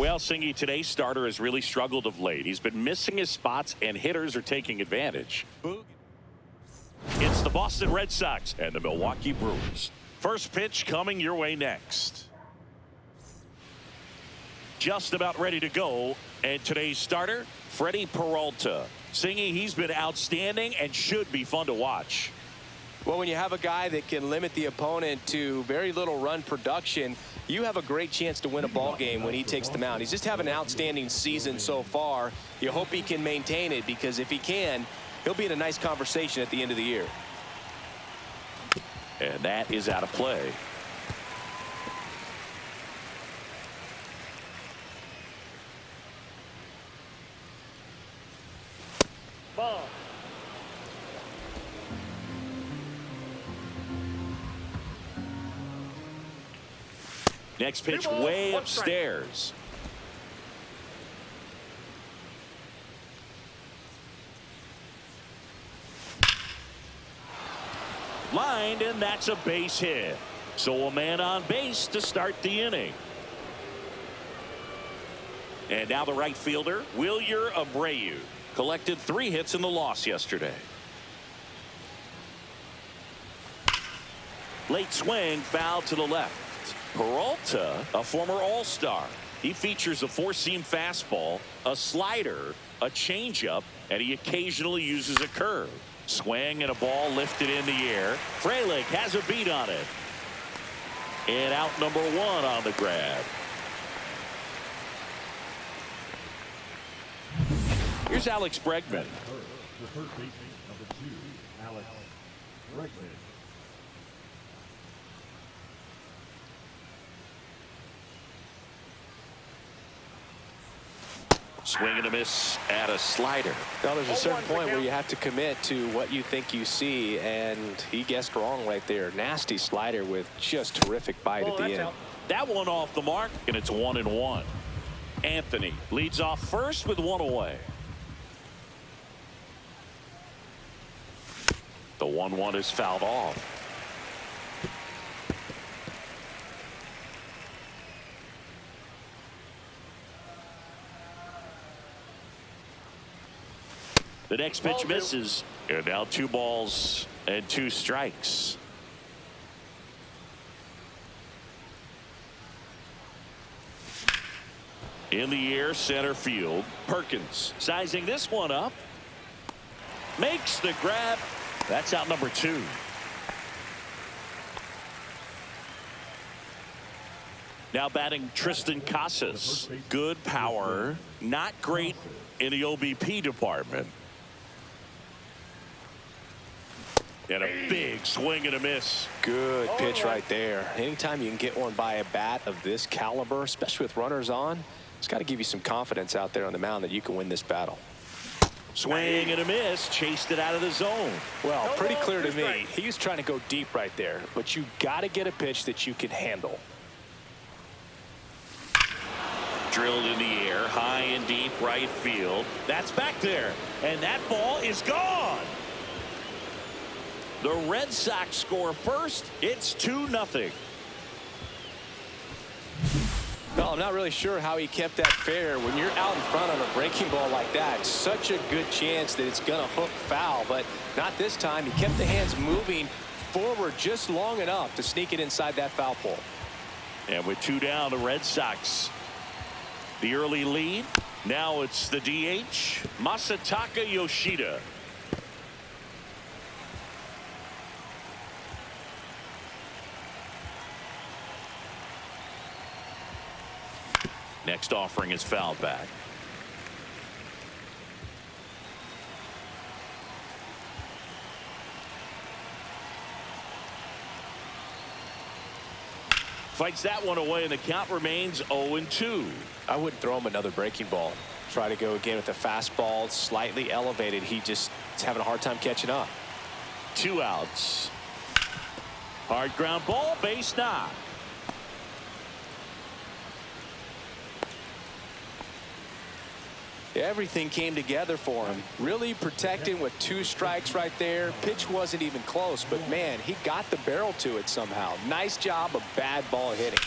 Well, Singy, today's starter has really struggled of late. He's been missing his spots, and hitters are taking advantage. It's the Boston Red Sox and the Milwaukee Brewers. First pitch coming your way next. Just about ready to go. And today's starter, Freddie Peralta. Singy, he's been outstanding and should be fun to watch. Well, when you have a guy that can limit the opponent to very little run production, you have a great chance to win a ball game when he takes the mound. He's just having an outstanding season so far. You hope he can maintain it, because if he can, he'll be in a nice conversation at the end of the year. And that is out of play. Ball. Next pitch way upstairs. Lined, and that's a base hit. So a man on base to start the inning. And now the right fielder, Wilyer Abreu, collected 3 hits in the loss yesterday. Late swing, foul to the left. Peralta, a former All-Star. He features a 4-seam fastball, a slider, a changeup, and he occasionally uses a curve. Swing and a ball lifted in the air. Frelick has a beat on it. And out number 1 on the grab. Here's Alex Bregman. The third baseman, number 2, Alex Bregman. Swing and a miss at a slider. Now, there's a certain point where you have to commit to what you think you see, and he guessed wrong right there. Nasty slider with just terrific bite at the end. That one off the mark, and it's 1-1. Anthony leads off first with 1 away. The 1-1 is fouled off. The next pitch misses, and now 2 balls and 2 strikes. In the air, center field. Perkins sizing this one up. Makes the grab. That's out number 2. Now batting Tristan Casas. Good power, not great in the OBP department. And a big swing and a miss. Good pitch right there. Anytime you can get one by a bat of this caliber, especially with runners on, it's got to give you some confidence out there on the mound that you can win this battle. Swing and a miss. Chased it out of the zone. Well, pretty clear to me. He was trying to go deep right there, but you got to get a pitch that you can handle. Drilled in the air, high and deep right field. That's back there, and that ball is gone. The Red Sox score first. It's 2-0. No, I'm not really sure how he kept that fair. When you're out in front on a breaking ball like that, such a good chance that it's going to hook foul, but not this time. He kept the hands moving forward just long enough to sneak it inside that foul pole. And with 2 down, the Red Sox, the early lead. Now it's the DH, Masataka Yoshida. Next offering is fouled back. Fights that one away, and the count remains 0-2. I wouldn't throw him another breaking ball. Try to go again with the fastball, slightly elevated. He just is having a hard time catching up. 2 outs. Hard ground ball, base knock. Everything came together for him. Really protecting with 2 strikes right there. Pitch wasn't even close, but man, he got the barrel to it somehow. Nice job of bad ball hitting.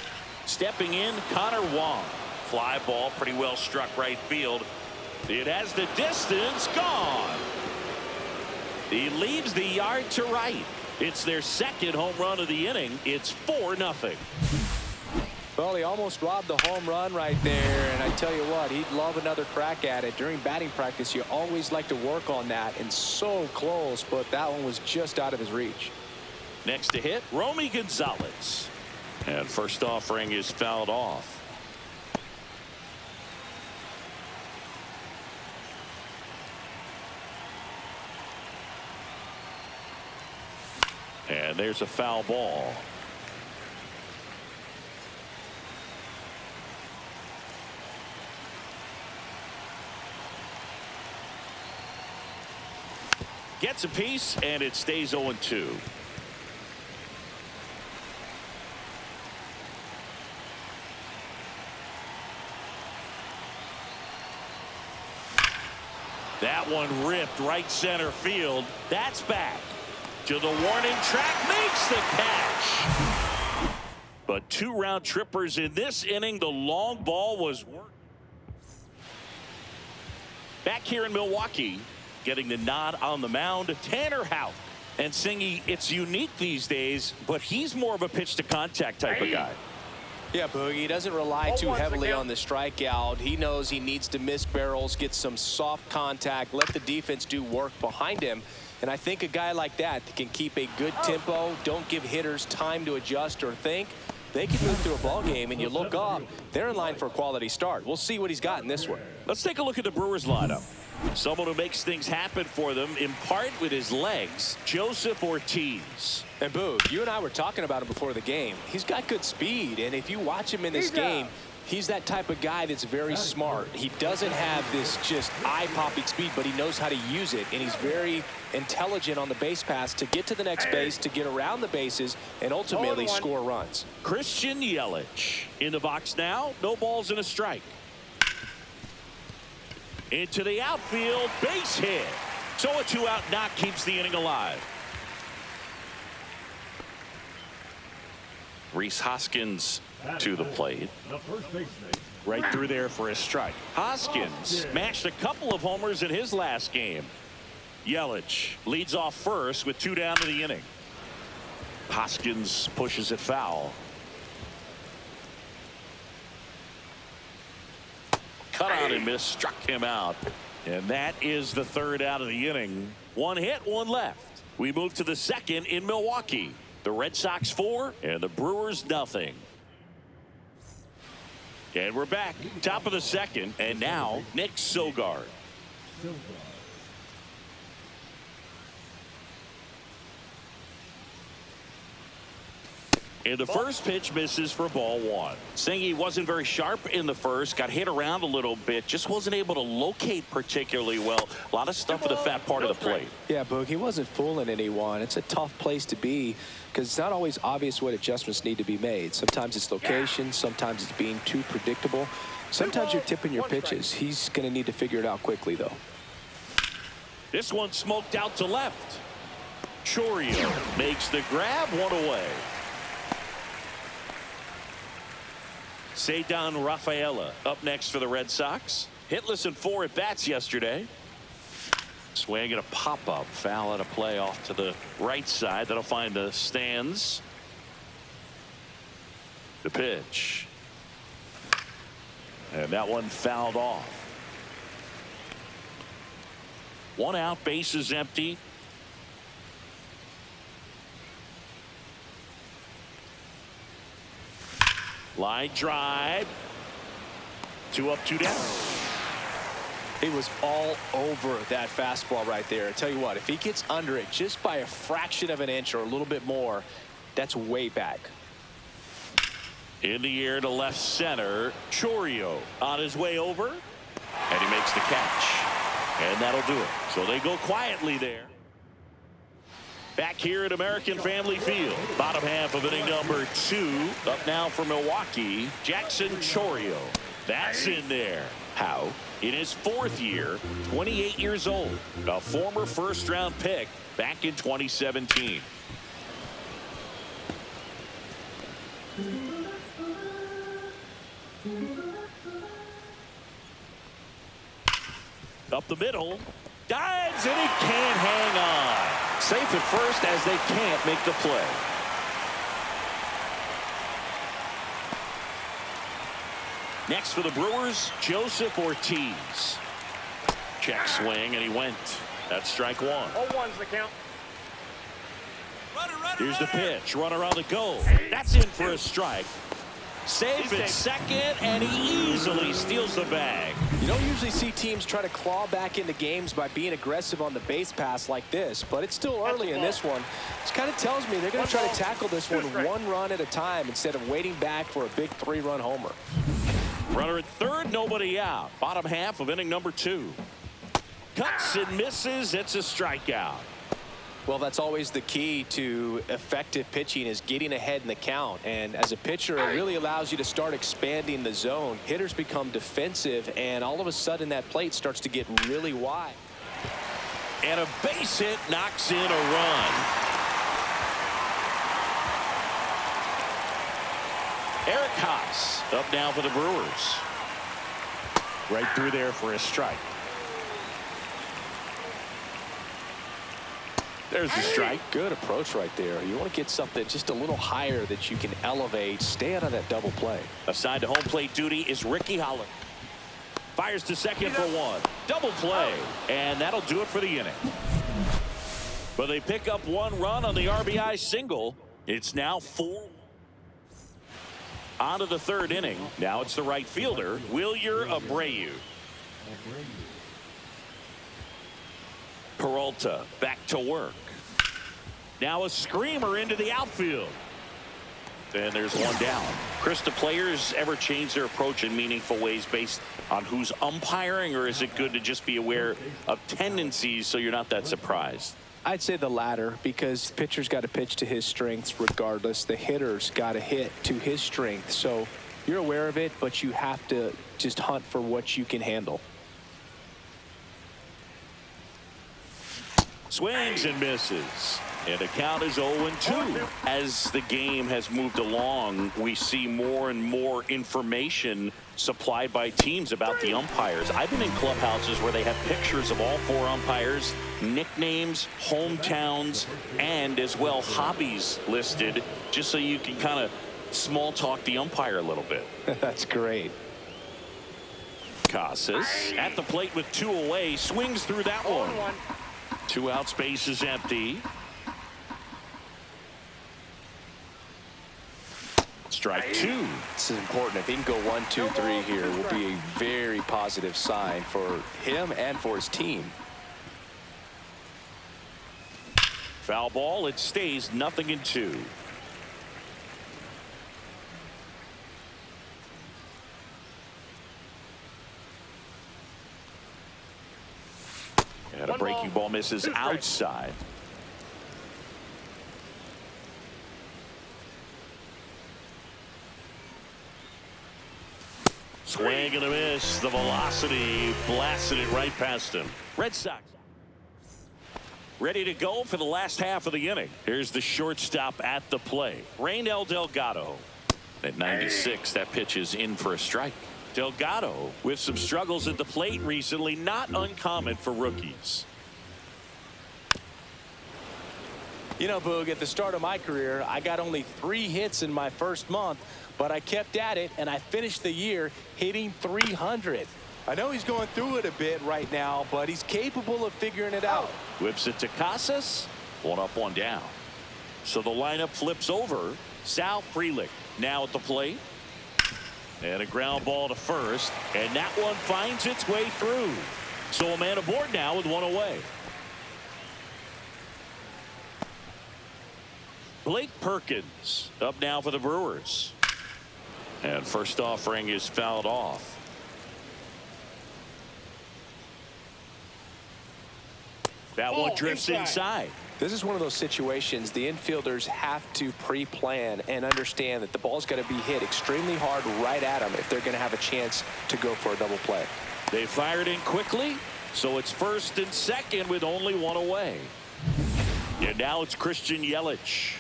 Stepping in, Connor Wong. Fly ball pretty well struck right field. It has the distance gone. He leaves the yard to right. It's their second home run of the inning. It's 4-0. Well, he almost robbed the home run right there, and I tell you what, he'd love another crack at it. During batting practice, you always like to work on that, and so close, but that one was just out of his reach. Next to hit, Romy Gonzalez. And first offering is fouled off. And there's a foul ball. Gets a piece, and it stays 0-2. That one ripped right center field. That's back to the warning track, makes the catch. But 2 round trippers in this inning. The long ball was worked. Back here in Milwaukee, getting the nod on the mound, Tanner Houck. And Singy, it's unique these days, but he's more of a pitch to contact type of guy. Yeah, Boogie, he doesn't rely too heavily on the strikeout. He knows he needs to miss barrels, get some soft contact, let the defense do work behind him. And I think a guy like that can keep a good tempo, don't give hitters time to adjust or think. They can move through a ball game, and you look up, they're in line for a quality start. We'll see what he's got in this one. Let's take a look at the Brewers lineup. Someone who makes things happen for them, in part with his legs, Joseph Ortiz. And Boog, you and I were talking about him before the game. He's got good speed, and if you watch him in this game, he's that type of guy that's very smart. He doesn't have this just eye-popping speed, but he knows how to use it, and he's very intelligent on the base pass to get to the next base, to get around the bases, and ultimately score runs. Christian Yelich in the box now. No balls and a strike. Into the outfield, base hit. So a 2-out knock keeps the inning alive. Rhys Hoskins to the plate. Right through there for a strike. Hoskins matched a couple of homers in his last game. Yelich leads off first with 2 down to the inning. Hoskins pushes it foul. Cut out and miss, struck him out. And that is the 3rd out of the inning. 1 hit, 1 left. We move to the 2nd in Milwaukee. The Red Sox 4 and the Brewers nothing. And we're back, top of the 2nd, and now Nick Sogard. And the first pitch misses for ball 1. Singy wasn't very sharp in the first, got hit around a little bit, just wasn't able to locate particularly well. A lot of stuff at the fat part of the plate. Yeah, Boog, he wasn't fooling anyone. It's a tough place to be because it's not always obvious what adjustments need to be made. Sometimes it's location, sometimes it's being too predictable. Sometimes you're tipping your pitches. He's going to need to figure it out quickly, though. This one smoked out to left. Chourio makes the grab, 1 away. Ceddanne Rafaela up next for the Red Sox. Hitless in 4 at-bats yesterday. Swing and a pop-up. Foul out of play off to the right side. That'll find the stands. The pitch. And that one fouled off. 1 out, bases empty. Line drive. 2 up, 2 down. He was all over that fastball right there. I tell you what, if he gets under it just by a fraction of an inch or a little bit more, that's way back. In the air to left center. Chourio on his way over. And he makes the catch. And that'll do it. So they go quietly there. Back here at American Family Field. Bottom half of inning number 2. Up now for Milwaukee, Jackson Chourio. That's in there. How? In his 4th year, 28 years old. A former first-round pick back in 2017. Up the middle. Dives, and he can't hang on. Safe at first as they can't make the play. Next for the Brewers, Joseph Ortiz. Check swing, and he went. That's strike one. 0-1's the count. Here's the pitch. Runner on the go. That's in for a strike. Safe at second, and he easily steals the bag. You don't usually see teams try to claw back into games by being aggressive on the base pass like this, but it's still early in this one. This kind of tells me they're going to try to tackle this one one run at a time instead of waiting back for a big 3-run homer. Runner at third, nobody out. Bottom half of inning number 2. Cuts and misses. It's a strikeout. Well, that's always the key to effective pitching, is getting ahead in the count. And as a pitcher, it really allows you to start expanding the zone. Hitters become defensive, and all of a sudden that plate starts to get really wide. And a base hit knocks in a run. Eric Haas up now for the Brewers. Right through there for a strike. There's the strike. Good approach right there. You want to get something just a little higher that you can elevate. Stay out of that double play. Assigned to home plate duty is Ricky Holland. Fires to second for one. Double play. And that'll do it for the inning. But they pick up one run on the RBI single. It's now 4. On to the third inning. Now it's the right fielder, Wilyer Abreu. Peralta back to work. Now a screamer into the outfield. And there's one down. Chris, do players ever change their approach in meaningful ways based on who's umpiring, or is it good to just be aware of tendencies so you're not that surprised? I'd say the latter, because the pitcher's got to pitch to his strengths regardless. The hitter's got to hit to his strength. So you're aware of it, but you have to just hunt for what you can handle. Swings and misses. And the count is 0-2. As the game has moved along, we see more and more information supplied by teams about the umpires. I've been in clubhouses where they have pictures of all 4 umpires, nicknames, hometowns, and as well hobbies listed, just so you can kind of small talk the umpire a little bit. That's great. Casas at the plate with 2 away, swings through that one. 2 out, space is empty. Strike 2. This is important. If he can go 1, 2, 3 here, it will be a very positive sign for him and for his team. Foul ball. It stays 0-2. And a breaking ball misses outside. Swing and a miss. The velocity blasted it right past him. Red Sox ready to go for the last half of the inning. Here's the shortstop at the plate, Reynel Delgado. At 96, that pitch is in for a strike. Delgado with some struggles at the plate recently, not uncommon for rookies. You know, Boog, at the start of my career, I got only 3 hits in my first month, but I kept at it, and I finished the year hitting 300. I know he's going through it a bit right now, but he's capable of figuring it out. Whips it to Casas. 1 up, 1 down. So the lineup flips over. Sal Frelick now at the plate. And a ground ball to first. And that one finds its way through. So a man aboard now with 1 away. Blake Perkins up now for the Brewers. And first offering is fouled off. That one drifts inside. This is one of those situations the infielders have to pre-plan and understand that the ball's got to be hit extremely hard right at them if they're going to have a chance to go for a double play. They fired in quickly, so it's first and second with only 1 away. And now it's Christian Yelich.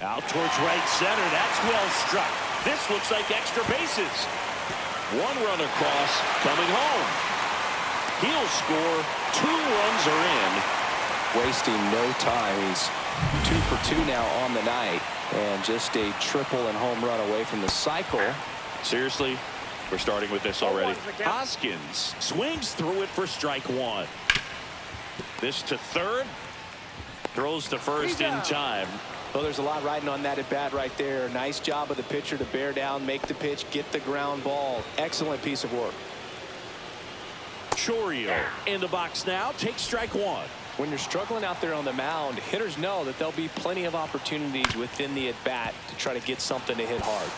Out towards right center. That's well struck. This looks like extra bases. One run across, coming home. He'll score. 2 runs are in. Wasting no time. He's 2 for 2 now on the night, and just a triple and home run away from the cycle. Seriously, we're starting with this already. Hoskins swings through it for strike 1. This to third. Throws to first in time. Well, there's a lot riding on that at bat right there. Nice job of the pitcher to bear down, make the pitch, get the ground ball. Excellent piece of work. Chorio in the box now. Takes strike 1. When you're struggling out there on the mound, hitters know that there'll be plenty of opportunities within the at bat to try to get something to hit hard.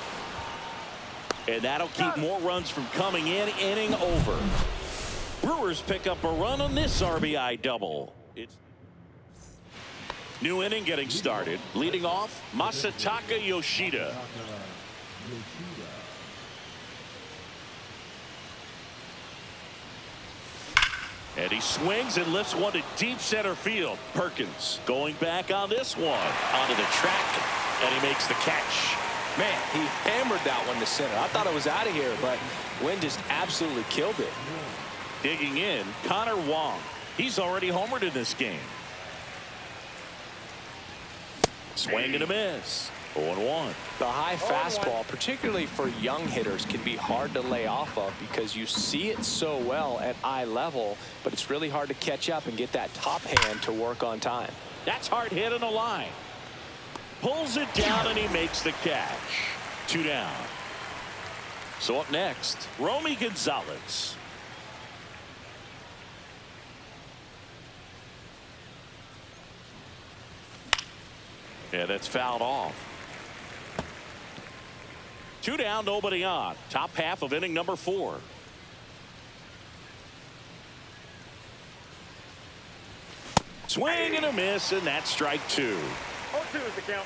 And that'll keep more runs from coming in. Inning over. Brewers pick up a run on this RBI double. It's new inning getting started. Leading off, Masataka Yoshida. And he swings and lifts one to deep center field. Perkins going back on this one. Onto the track, and he makes the catch. Man, he hammered that one to center. I thought it was out of here, but Wynn just absolutely killed it. Digging in, Connor Wong. He's already homered in this game. Swing and a miss. 0-1. The high fastball, particularly for young hitters, can be hard to lay off of because you see it so well at eye level, but it's really hard to catch up and get that top hand to work on time. That's hard hit on the line. Pulls it down and he makes the catch. 2 down. So up next, Romy Gonzalez. Yeah, that's fouled off. 2 down, nobody on. Top half of inning number 4. Swing and a miss, and that's strike 2. 0-2 is the count.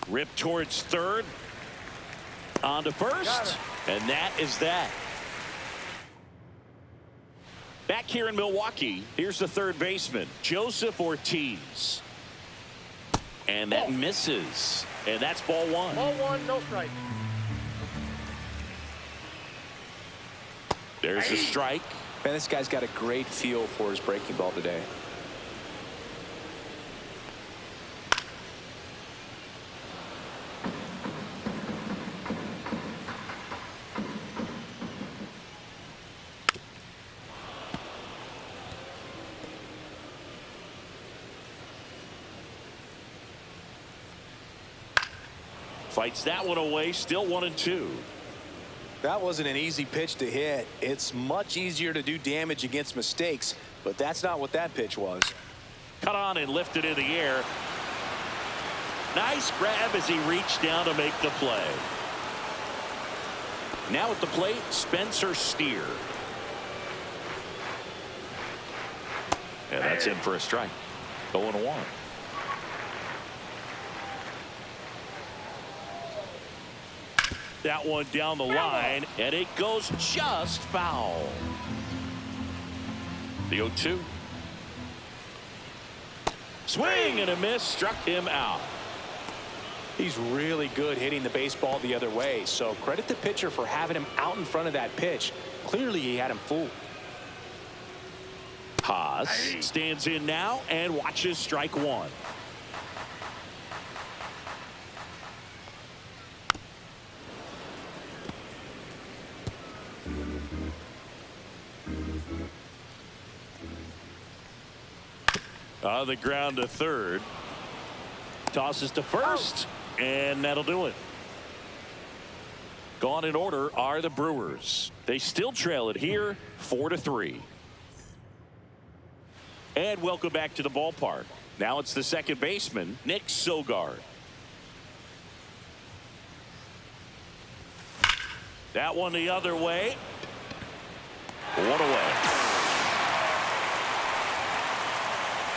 Ripped towards third. On to first. And that is that. Back here in Milwaukee, here's the third baseman, Joseph Ortiz. And that misses. And that's ball 1. Ball 1, no strike. There's a strike. Man, this guy's got a great feel for his breaking ball today. Fights that one away, still 1-2. That wasn't an easy pitch to hit. It's much easier to do damage against mistakes, but that's not what that pitch was. Cut on and lifted in the air. Nice grab as he reached down to make the play. Now at the plate, Spencer Steer. And that's in for a strike. 0-1. That one down the line, and it goes just foul. The 0-2. Swing and a miss, struck him out. He's really good hitting the baseball the other way, so credit the pitcher for having him out in front of that pitch. Clearly he had him fooled. Haas stands in now and watches strike 1. On the ground to third. Tosses to first, and that'll do it. Gone in order are the Brewers. They still trail it here, 4-3. And welcome back to the ballpark. Now it's the second baseman, Nick Sogard. That one the other way. One away.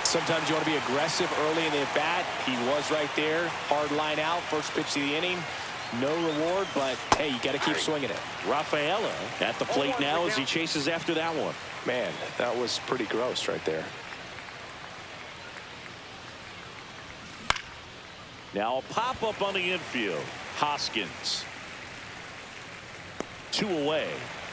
Sometimes you want to be aggressive early in the at bat. He was right there. Hard line out. First pitch of the inning. No reward, but hey, you got to keep swinging it. Rafaela at the plate now as he chases after that one. Man, that was pretty gross right there. Now a pop-up on the infield. Hoskins. 2 away.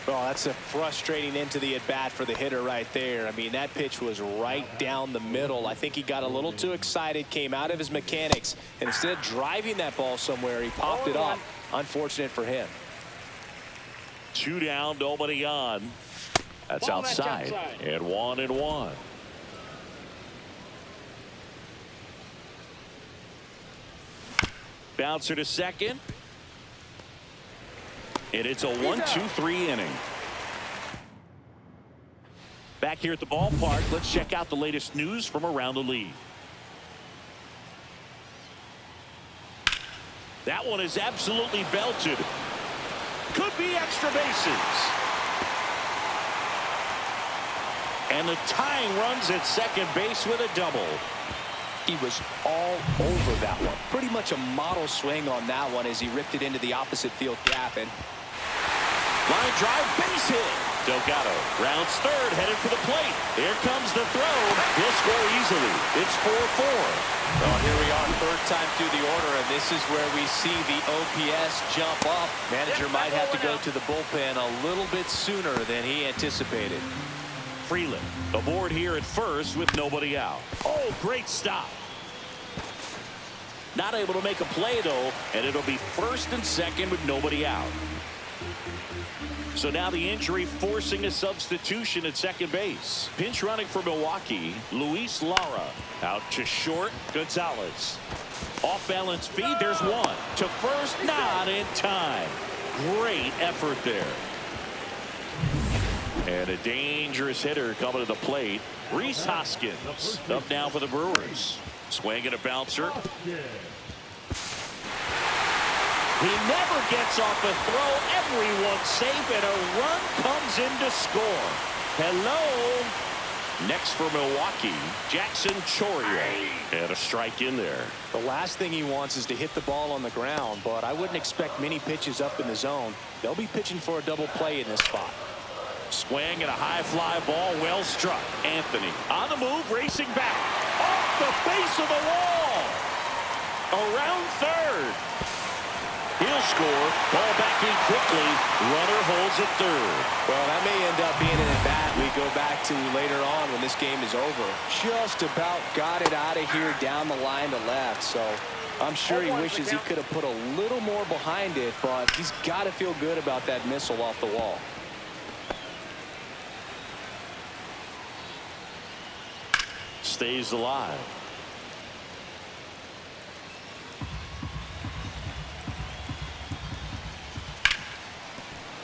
Oh, that's a frustrating end to the at-bat for the hitter right there. I mean, that pitch was right down the middle. I think he got a little too excited, came out of his mechanics, and instead of driving that ball somewhere, he popped it up. Unfortunate for him. 2 down, nobody on. That's outside. And 1-1. Bouncer to second. And it's a 1-2-3 inning. Back here at the ballpark, let's check out the latest news from around the league. That one is absolutely belted. Could be extra bases. And the tying runs at second base with a double. He was all over that one. Pretty much a model swing on that one as he ripped it into the opposite field gap. And line drive, base hit. Delgado rounds third, headed for the plate. Here comes the throw. He'll score easily. It's 4-4. Well, here we are, third time through the order, and this is where we see the OPS jump up. Manager might have to go to the bullpen a little bit sooner than he anticipated. Freeland aboard here at first with nobody out. Oh, great stop. Not able to make a play, though, and it'll be first and second with nobody out. So now the injury forcing a substitution at second base. Pinch running for Milwaukee, Luis Lara. Out to short, Gonzalez. Off balance feed, there's one. To first, not in time. Great effort there. And a dangerous hitter coming to the plate. Rhys Hoskins up now for the Brewers. Swing and a bouncer. He never gets off a throw. Everyone's safe, and a run comes in to score. Hello. Next for Milwaukee, Jackson Chourio. And a strike in there. The last thing he wants is to hit the ball on the ground, but I wouldn't expect many pitches up in the zone. They'll be pitching for a double play in this spot. Swing and a high fly ball, well struck. Anthony on the move, racing back. Off the face of the wall. Around third. He'll score. Ball back in quickly. Runner holds at third. Well, that may end up being an at-bat we go back to later on when this game is over. Just about got it out of here down the line to left. So I'm sure he wishes he could have put a little more behind it, but he's got to feel good about that missile off the wall. Stays alive.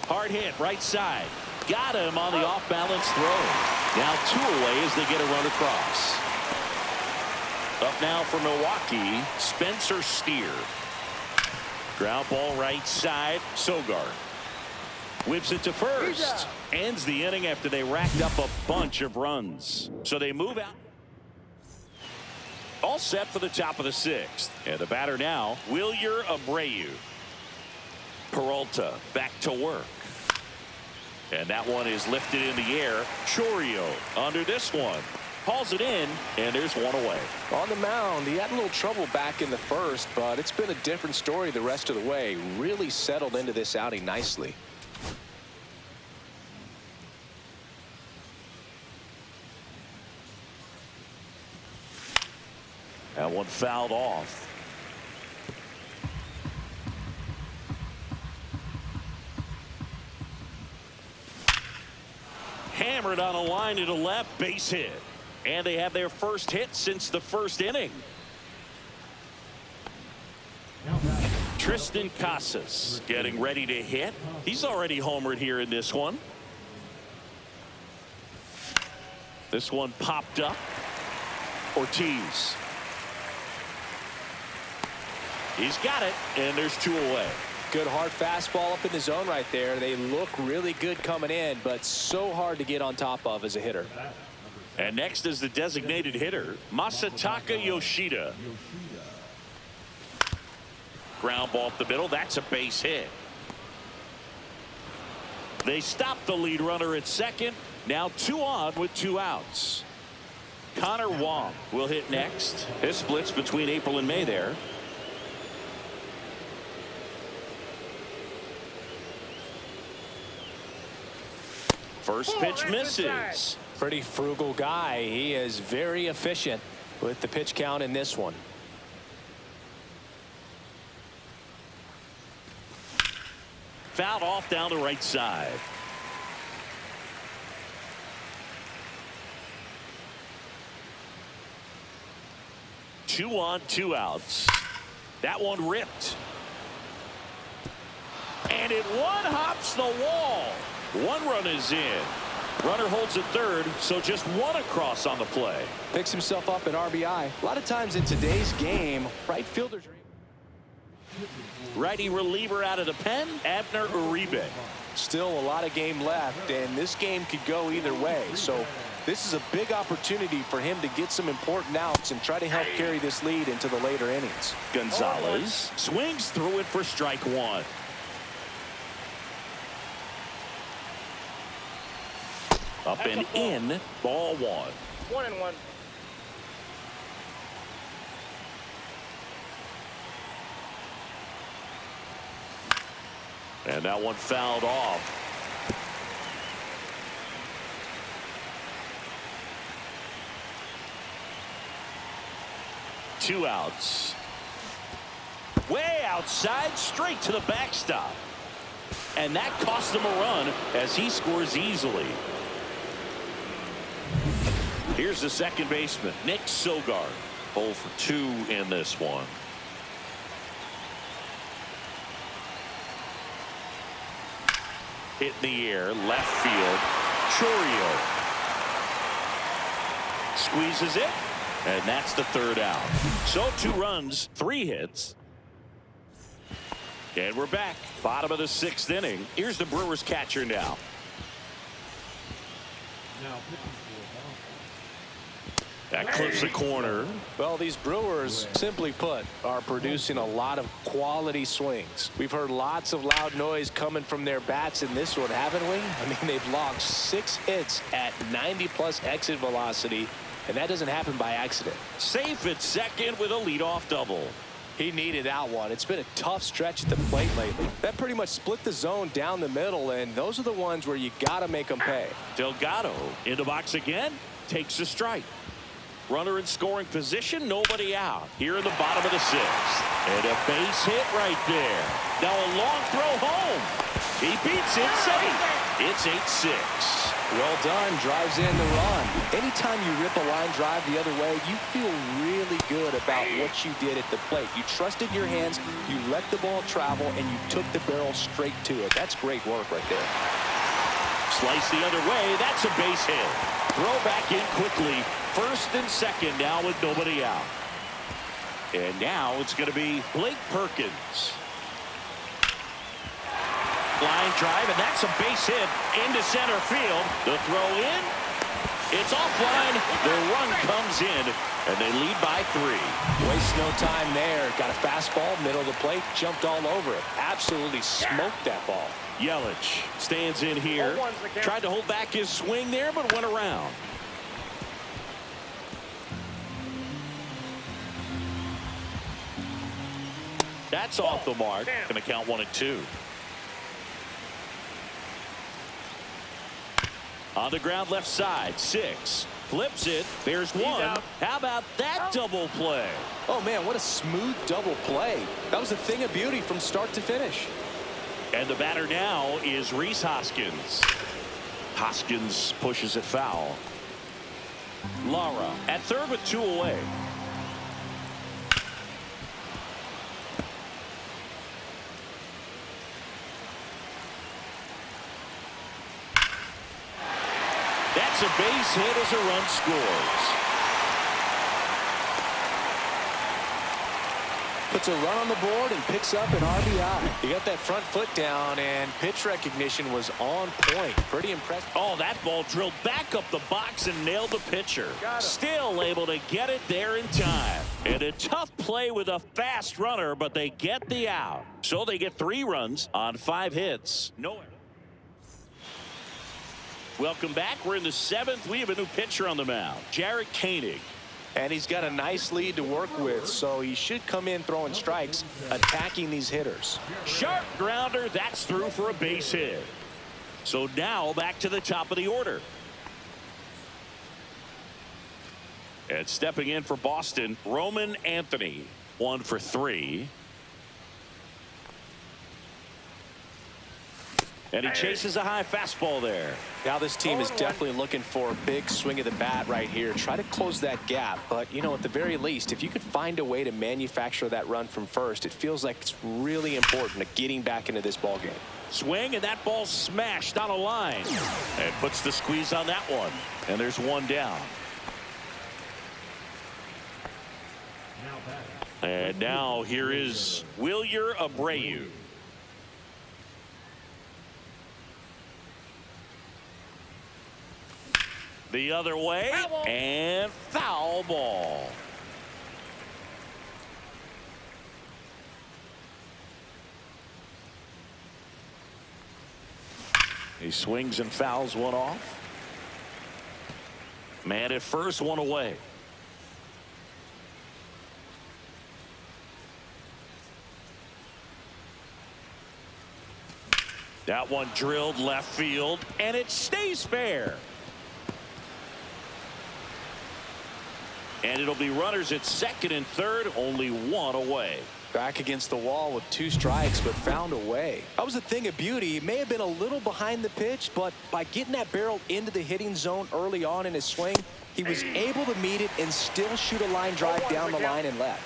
Hard hit, right side. Got him on the off-balance throw. Now 2 away as they get a run across. Up now for Milwaukee, Spencer Steer. Ground ball right side, Sogard. Whips it to first. Ends the inning after they racked up a bunch of runs. So they move out. All set for the top of the 6th. And the batter now, Wilyer Abreu. Peralta back to work. And that one is lifted in the air. Chourio under this one. Hauls it in, and there's 1 away. On the mound, he had a little trouble back in the first, but it's been a different story the rest of the way. Really settled into this outing nicely. That one fouled off. Hammered on a line to the left, base hit. And they have their first hit since the first inning. Tristan Casas getting ready to hit. He's already homered here in this one. This one popped up. Ortiz. He's got it, and there's 2 away. Good hard fastball up in the zone right there. They look really good coming in, but so hard to get on top of as a hitter. And next is the designated hitter, Masataka Yoshida. Ground ball up the middle. That's a base hit. They stop the lead runner at second. Now 2 on with 2 outs. Connor Wong will hit next. This splits between April and May there. First pitch misses. Pretty frugal guy. He is very efficient with the pitch count in this one. Fouled off down the right side. Two on, two outs. That one ripped. And it one hops the wall. One run is in. Runner holds at third, so just one across on the play. Picks himself up an RBI. A lot of times in today's game, right fielders. Righty reliever out of the pen, Abner Uribe. Still a lot of game left, and this game could go either way. So this is a big opportunity for him to get some important outs and try to help carry this lead into the later innings. Gonzalez swings through it for strike one. Up and in, ball one. 1-1. And that one fouled off. Two outs. Way outside, straight to the backstop. And that cost him a run as he scores easily. Here's the second baseman, Nick Sogard. 0 for 2 in this one. Hit in the air, left field. Chourio squeezes it, and that's the third out. So 2 runs, 3 hits. And we're back. Bottom of the 6th inning. Here's the Brewers catcher now. Now pitching for That clips the corner. Well, these Brewers, simply put, are producing a lot of quality swings. We've heard lots of loud noise coming from their bats in this one, haven't we? I mean, they've logged 6 hits at 90+ exit velocity, and that doesn't happen by accident. Safe at second with a leadoff double. He needed that one. It's been a tough stretch at the plate lately. That pretty much split the zone down the middle, and those are the ones where you got to make them pay. Delgado in the box again, takes a strike. Runner in scoring position, nobody out. Here in the bottom of the 6th. And a base hit right there. Now a long throw home. He beats it safe. It's 8-6. Well done. Drives in the run. Anytime you rip a line drive the other way, you feel really good about what you did at the plate. You trusted your hands, you let the ball travel, and you took the barrel straight to it. That's great work right there. Slice the other way. That's a base hit. Throw back in quickly. First and second now with nobody out. And now it's going to be Blake Perkins. Line drive, and that's a base hit into center field. The throw in. It's offline. The run comes in, and they lead by 3. Waste no time there. Got a fastball, middle of the plate, jumped all over it. Absolutely smoked that ball. Yelich stands in here. Tried to hold back his swing there, but went around. That's off the mark. Going to count 1-2. On the ground left side, 6. Flips it. There's 1. How about that double play? Oh, man, what a smooth double play. That was a thing of beauty from start to finish. And the batter now is Rhys Hoskins. Hoskins pushes it foul. Lara at third with 2 away. That's a base hit as a run scores. Puts a run on the board and picks up an RBI. He got that front foot down, and pitch recognition was on point. Pretty impressive. Oh, that ball drilled back up the box and nailed the pitcher. Still able to get it there in time. And a tough play with a fast runner, but they get the out. So they get 3 runs on 5 hits. No error. Welcome back. We're in the 7th. We have a new pitcher on the mound, Jarrett Koenig. And he's got a nice lead to work with, so he should come in throwing strikes, attacking these hitters. Sharp grounder. That's through for a base hit. So now back to the top of the order. And stepping in for Boston, Roman Anthony. 1 for 3. And he chases a high fastball there. Now this team is definitely looking for a big swing of the bat right here. Try to close that gap. But, you know, at the very least, if you could find a way to manufacture that run from first, it feels like it's really important to getting back into this ball game. Swing, and that ball smashed on a line. And puts the squeeze on that one. And there's one down. And now here is Wilyer Abreu. The other way, and foul ball. He swings and fouls one off. Man at first, one away. That one drilled left field, and it stays fair. And it'll be runners at second and third, only one away. Back against the wall with 2 strikes, but found a way. That was a thing of beauty. He may have been a little behind the pitch, but by getting that barrel into the hitting zone early on in his swing, he was able to meet it and still shoot a line drive down the line and left.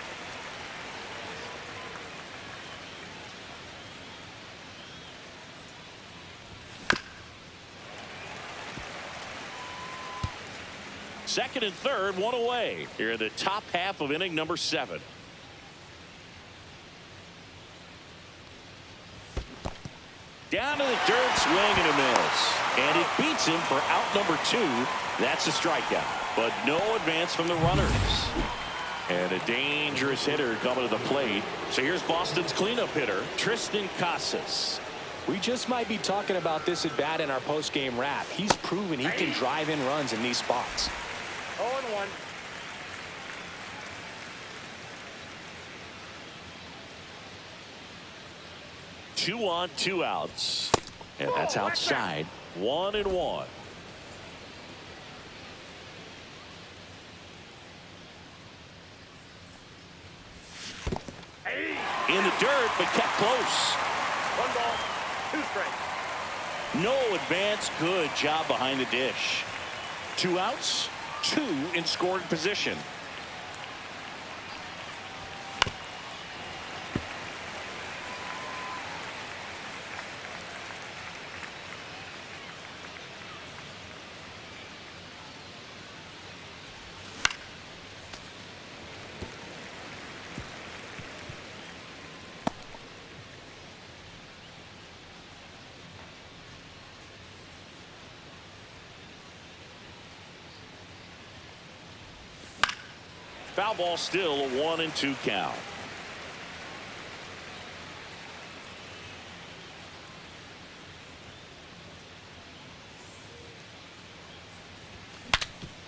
Second and third, one away. Here in the top half of inning number 7. Down to the dirt, swing and a miss. And it beats him for out number 2. That's a strikeout. But no advance from the runners. And a dangerous hitter coming to the plate. So here's Boston's cleanup hitter, Tristan Casas. We just might be talking about this at bat in our post-game wrap. He's proven he can drive in runs in these spots. 0-1. Two on, 2 outs. And that's outside. 1-1. In the dirt, but kept close. 1 ball, 2 strikes. No advance. Good job behind the dish. 2 outs, 2 in scoring position. Foul ball, still a 1-2 count.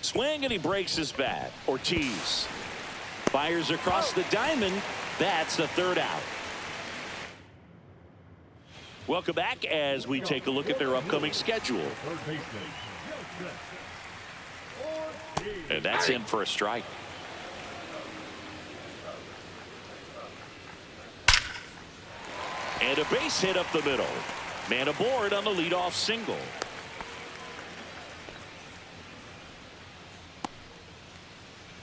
Swing, and he breaks his bat. Ortiz fires across the diamond. That's the 3rd out. Welcome back as we take a look at their upcoming schedule. And that's in for a strike. And a base hit up the middle. Man aboard on the leadoff single.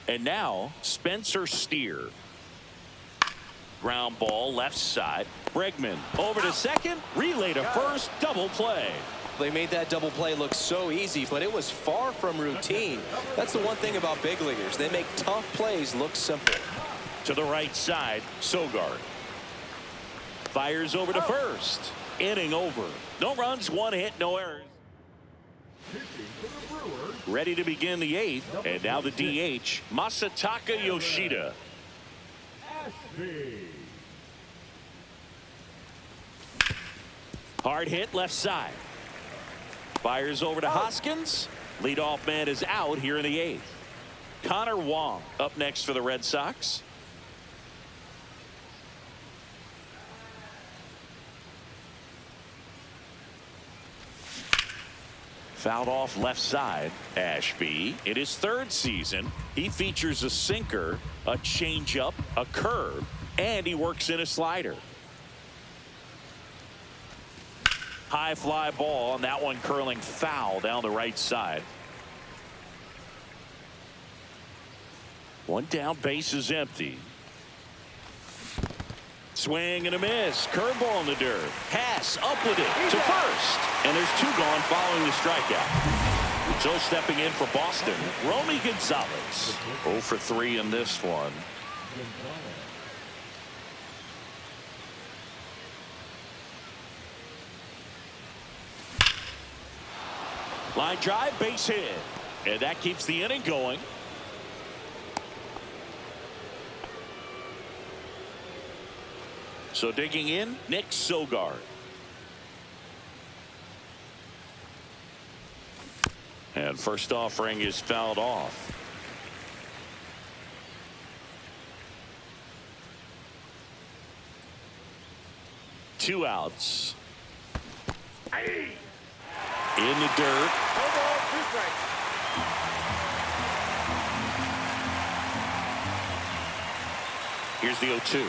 And now Spencer Steer. Ground ball left side. Bregman over to second. Relay to first. Double play. They made that double play look so easy, but it was far from routine. That's the one thing about big leaguers. They make tough plays look simple. To the right side, Sogard. Fires over to first. Inning over. No runs, 1 hit, no errors. Ready to begin the 8th. And now the DH, Masataka Yoshida. Hard hit left side. Fires over to Hoskins. Leadoff man is out here in the 8th. Connor Wong up next for the Red Sox. Fouled off left side. Ashby, in his third season, he features a sinker, a changeup, a curve, and he works in a slider. High fly ball, and that one curling foul down the right side. One down, base is empty. Swing and a miss. Curveball in the dirt. Pass up with it to first. And there's two gone following the strikeout. So stepping in for Boston, Romy Gonzalez. 0 for 3 in this one. Line drive, base hit. And that keeps the inning going. So digging in, Nick Sogard. And first offering is fouled off. Two outs. In the dirt. Here's the 0-2.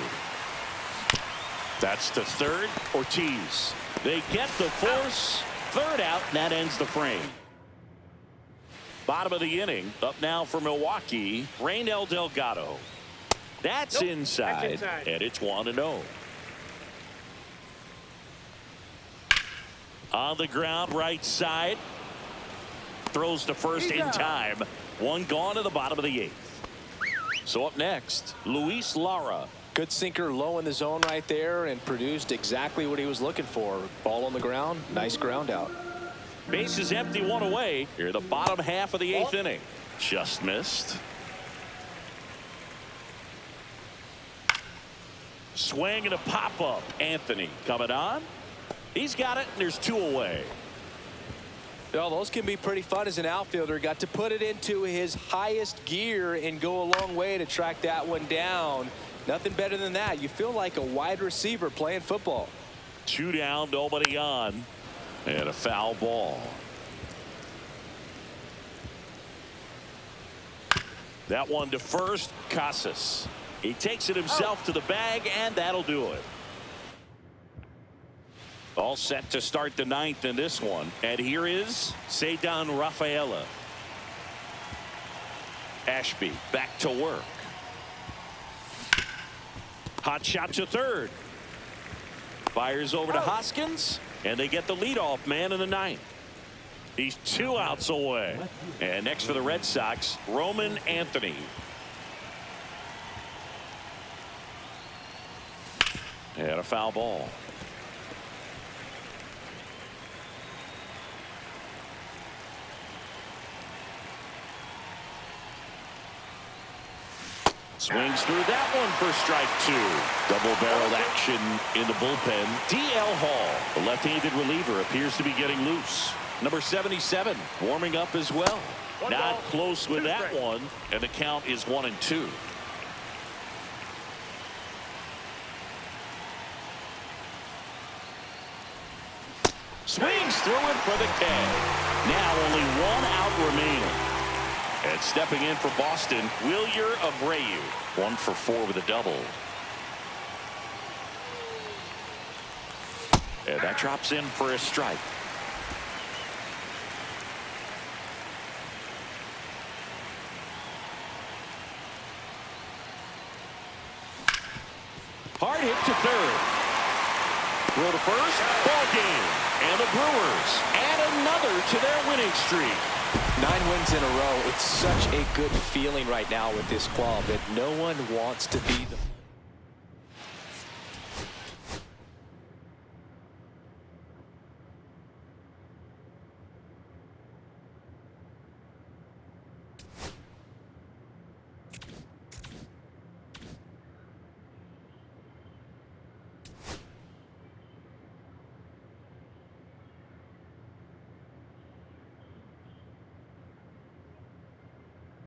That's to third. Ortiz. They get the force. Third out, and that ends the frame. Bottom of the inning. Up now for Milwaukee, Raynel Delgado. That's inside, and it's 1-0. On the ground, right side. Throws to first in time. One gone to the bottom of the 8th. So up next, Luis Lara. Good sinker low in the zone right there and produced exactly what he was looking for. Ball on the ground. Nice ground out. Base is empty, one away. Here the bottom half of the 8th inning. Just missed. Swing and a pop-up. Anthony coming on. He's got it, and there's 2 away. Well, those can be pretty fun as an outfielder. Got to put it into his highest gear and go a long way to track that one down. Nothing better than that. You feel like a wide receiver playing football. 2 down, nobody on. And a foul ball. That one to first. Casas. He takes it himself to the bag, and that'll do it. All set to start the 9th in this one. And here is Ceddanne Rafaela. Ashby back to work. Hot shot to third. Fires over to Hoskins, and they get the leadoff man in the 9th. He's 2 outs away. And next for the Red Sox, Roman Anthony. And a foul ball. Swings through that one for strike 2. Double-barreled action in the bullpen. D.L. Hall, the left-handed reliever, appears to be getting loose. Number 77 warming up as well. Not close with that one, and the count is 1-2. Swings through it for the K. Now only 1 out remaining. And stepping in for Boston, Wilyer Abreu. 1 for 4 with a double. And that drops in for a strike. Hard hit to third. Throw to first. Ball game. And the Brewers add another to their winning streak. 9 wins in a row. It's such a good feeling right now with this club that no one wants to be the